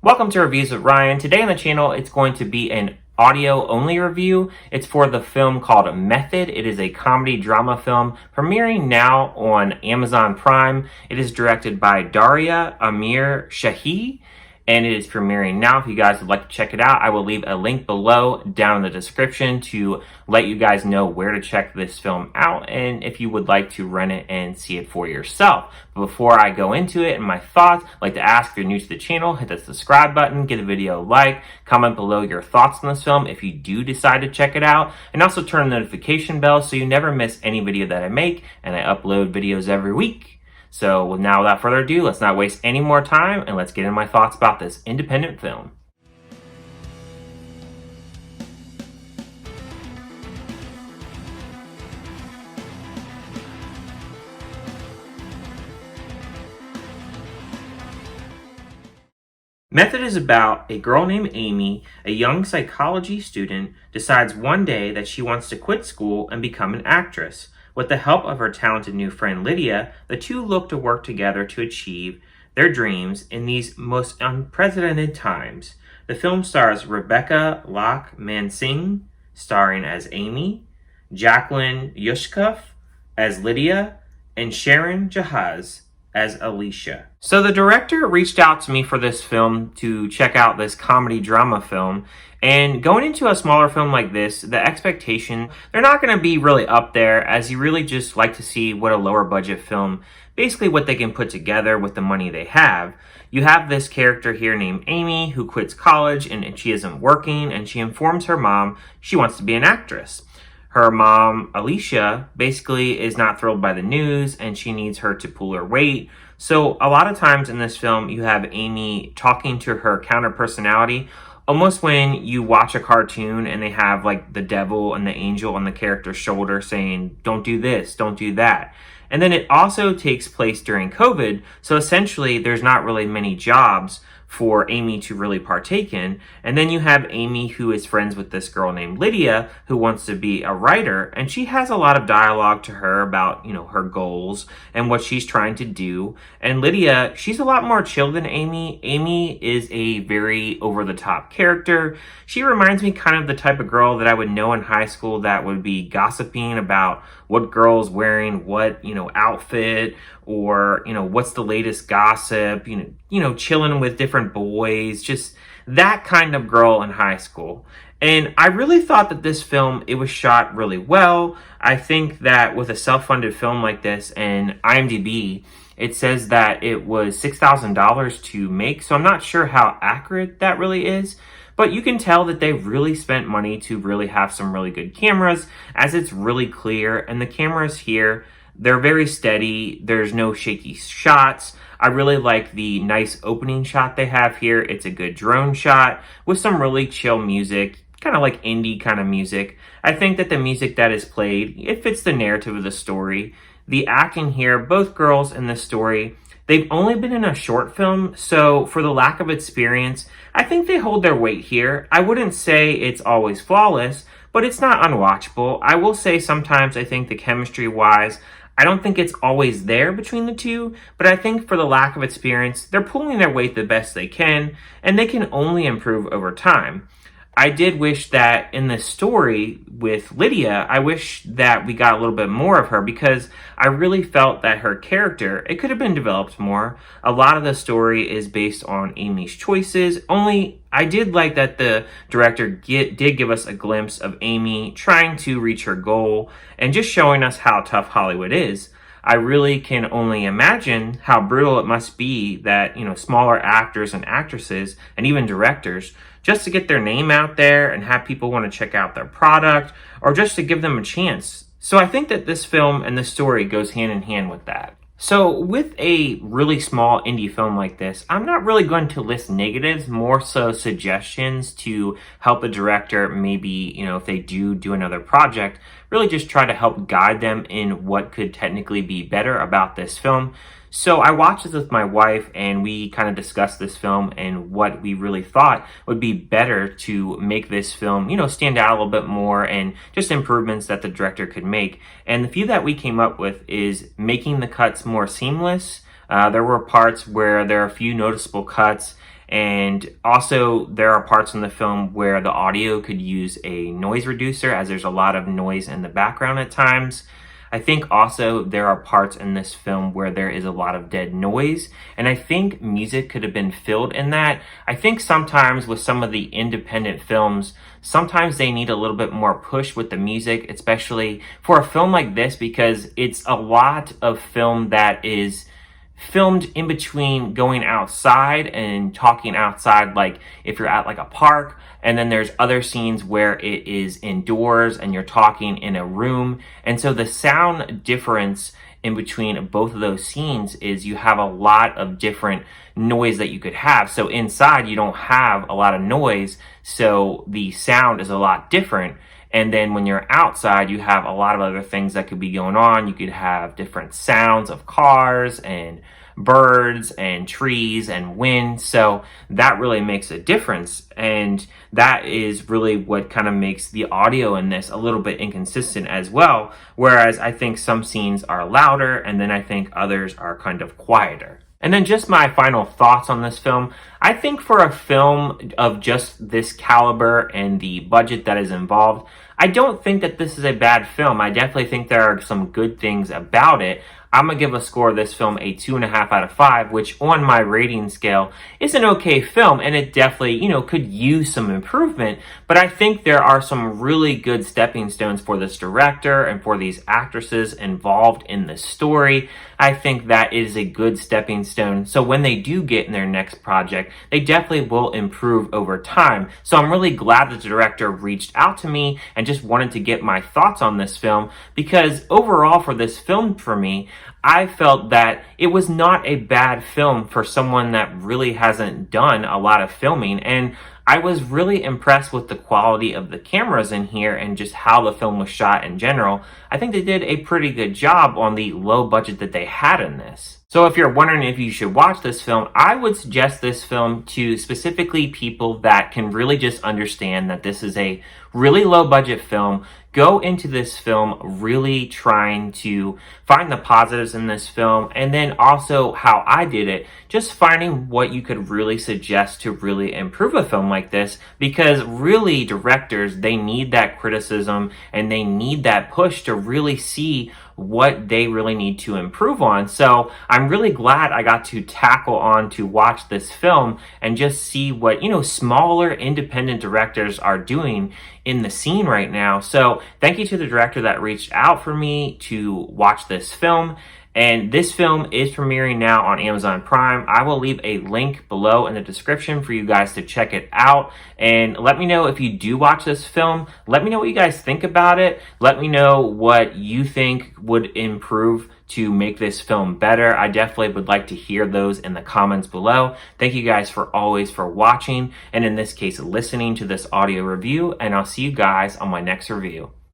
Welcome to Reviews with Ryan. Today on the channel, it's going to be an audio-only review. It's for the film called Method. It is a comedy drama film premiering now on Amazon Prime. It is directed by Daria Amir Shahi, and it is premiering now. If you guys would like to check it out, I will leave a link below down in the description to let you guys know where to check this film out and if you would like to rent it and see it for yourself. But before I go into it and my thoughts, I'd like to ask if you're new to the channel, hit the subscribe button, give the video a like, comment below your thoughts on this film if you do decide to check it out, and also turn the notification bell so you never miss any video that I make, and I upload videos every week. So now, without further ado, let's not waste any more time and let's get into my thoughts about this independent film. Method is about a girl named Amy, a young psychology student, decides one day that she wants to quit school and become an actress. With the help of her talented new friend Lydia, the two look to work together to achieve their dreams in these most unprecedented times. The film stars Rebecca Lach-Mansingh, starring as Amy, Jacqueline Yushkov as Lydia, and Sharon Jahaz as Alicia. So the director reached out to me for this film to check out this comedy drama film, and going into a smaller film like this, the expectation, they're not going to be really up there, as you really just like to see what a lower budget film, basically what they can put together with the money they have. You have this character here named Amy who quits college and she isn't working, and she informs her mom she wants to be an actress. Her mom, Alicia, basically is not thrilled by the news and she needs her to pull her weight. So a lot of times in this film, you have Amy talking to her counter personality, almost when you watch a cartoon and they have like the devil and the angel on the character's shoulder saying, don't do this, don't do that. And then it also takes place during COVID, so essentially there's not really many jobs for Amy to really partake in. And then you have Amy, who is friends with this girl named Lydia, who wants to be a writer, and she has a lot of dialogue to her about, her goals and what she's trying to do. And Lydia, she's a lot more chill than Amy. Amy is a very over-the-top character. She reminds me kind of the type of girl that I would know in high school that would be gossiping about what girl's wearing what, outfit, or, what's the latest gossip, chilling with different boys, just that kind of girl in high school. And I really thought that this film, it was shot really well. I think that with a self-funded film like this, and IMDb, it says that it was $6,000 to make, so I'm not sure how accurate that really is. But you can tell that they really spent money to really have some really good cameras, as it's really clear. And the cameras here, they're very steady. There's no shaky shots. I really like the nice opening shot they have here. It's a good drone shot with some really chill music, kind of like indie kind of music. I think that the music that is played, it fits the narrative of the story. The acting here, both girls in this story, they've only been in a short film, so for the lack of experience, I think they hold their weight here. I wouldn't say it's always flawless, but it's not unwatchable. I will say sometimes I think the chemistry-wise, I don't think it's always there between the two, but I think for the lack of experience, they're pulling their weight the best they can, and they can only improve over time. I did wish that in this story with Lydia, I wish that we got a little bit more of her, because I really felt that her character, it could have been developed more. A lot of the story is based on Amy's choices, only I did like that the director did give us a glimpse of Amy trying to reach her goal and just showing us how tough Hollywood is. I really can only imagine how brutal it must be that, smaller actors and actresses and even directors, just to get their name out there and have people want to check out their product or just to give them a chance. So I think that this film and this story goes hand in hand with that. So with a really small indie film like this, I'm not really going to list negatives, more so suggestions to help a director maybe, if they do another project, really just try to help guide them in what could technically be better about this film. So I watched this with my wife and we kind of discussed this film and what we really thought would be better to make this film, stand out a little bit more and just improvements that the director could make. And the few that we came up with is making the cuts more seamless. There were parts where there are a few noticeable cuts And also, there are parts in the film where the audio could use a noise reducer, as there's a lot of noise in the background at times. I think also there are parts in this film where there is a lot of dead noise, and I think music could have been filled in that. I think sometimes with some of the independent films, sometimes they need a little bit more push with the music, especially for a film like this, because it's a lot of film that is filmed in between going outside and talking outside, like if you're at like a park, and then there's other scenes where it is indoors and you're talking in a room. And so the sound difference in between both of those scenes is you have a lot of different noise that you could have. So inside you don't have a lot of noise, so the sound is a lot different. And then when you're outside, you have a lot of other things that could be going on. You could have different sounds of cars and birds and trees and wind. So that really makes a difference. And that is really what kind of makes the audio in this a little bit inconsistent as well. Whereas I think some scenes are louder, and then I think others are kind of quieter. And then just my final thoughts on this film. I think for a film of just this caliber and the budget that is involved, I don't think that this is a bad film. I definitely think there are some good things about it. I'm going to give a score of this film a 2.5 out of 5, which on my rating scale is an okay film, and it definitely, could use some improvement. But I think there are some really good stepping stones for this director and for these actresses involved in the story. I think that is a good stepping stone. So when they do get in their next project, they definitely will improve over time. So I'm really glad that the director reached out to me and just wanted to get my thoughts on this film, because overall for this film for me, I felt that it was not a bad film for someone that really hasn't done a lot of filming. And I was really impressed with the quality of the cameras in here and just how the film was shot in general. I think they did a pretty good job on the low budget that they had in this. So if you're wondering if you should watch this film, I would suggest this film to specifically people that can really just understand that this is a really low budget film. Go into this film really trying to find the positives in this film, and then also how I did it, just finding what you could really suggest to really improve a film like this, because really directors, they need that criticism and they need that push to really see what they really need to improve on. So I'm really glad I got to tackle on to watch this film and just see what, smaller independent directors are doing in the scene right now. So thank you to the director that reached out for me to watch this film. And this film is premiering now on Amazon Prime. I will leave a link below in the description for you guys to check it out. And let me know if you do watch this film. Let me know what you guys think about it. Let me know what you think would improve to make this film better. I definitely would like to hear those in the comments below. Thank you guys for always for watching, and in this case, listening to this audio review. And I'll see you guys on my next review.